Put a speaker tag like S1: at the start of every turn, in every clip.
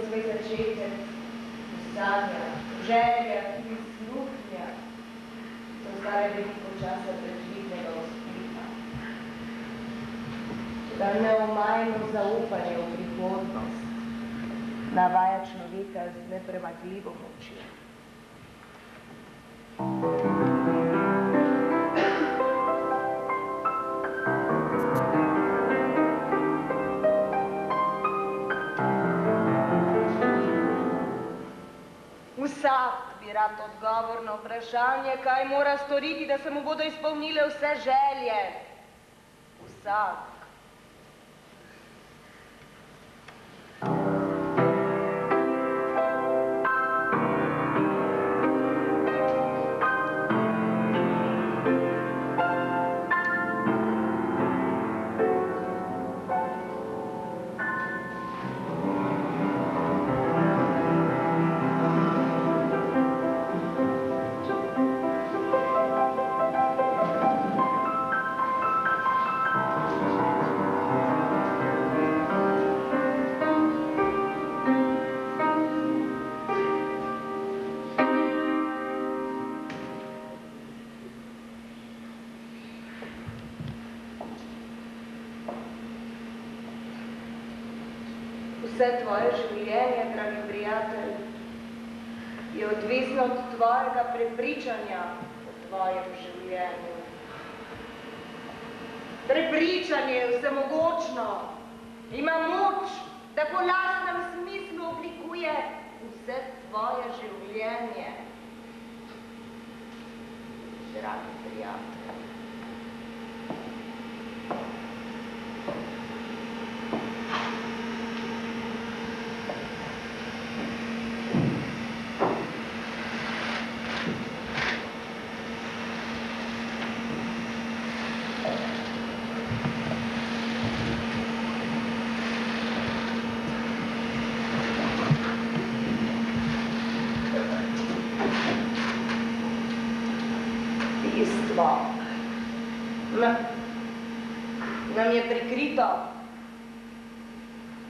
S1: svoj začetek v sanjah, v željah in sluhnjah, so ostale veliko časa preživnega uspeha. Da neomajno zaupanje v prihodnost navaja človeka z nepremagljivo močjo. Vsak bi rad odgovor na vprašanje, kaj mora storiti, da se mu bodo izpolnile vse želje. Vsak. Vse tvoje življenje, dragi prijatelj, je odvisno od tvojega prepričanja o tvojem življenju. Prepričanje je vsemogočno, ima moč, da po lastnem smislu oblikuje vse tvoje življenje. Dragi prijatelj. Nam je prikrito,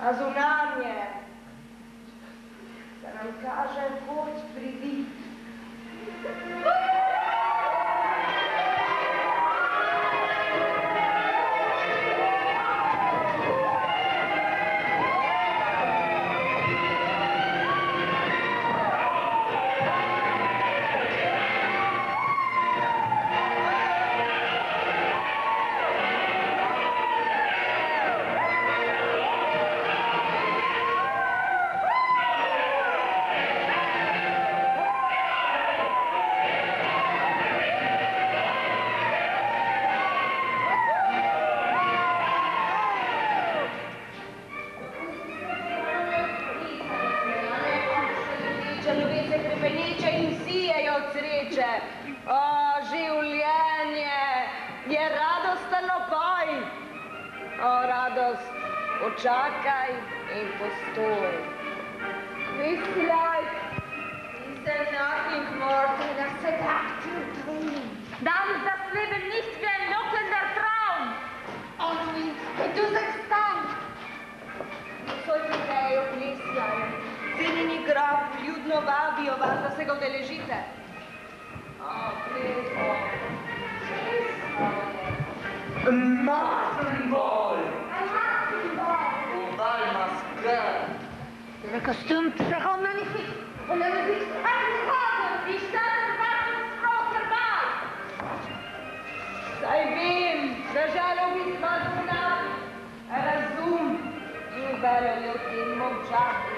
S1: a zunanje se nam kaže kot privid. Počakaj in postoj. This life is there nothing more than a seductive dream.
S2: Dann ist das Leben nicht wie ein lockender Traum.
S1: Only it does extend. Solche ideje oblesjajo. Cenjeni graf ljudno vabijo vas, da se ga udeležite.
S2: Le costume sera magnifique.
S1: Und la musique sera incroyable. Die Stadt erwartet uns großer Ball. Sei vem, držalo bi smaduna, razum in veljali o tem molčati.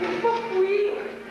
S1: Il faut fuir.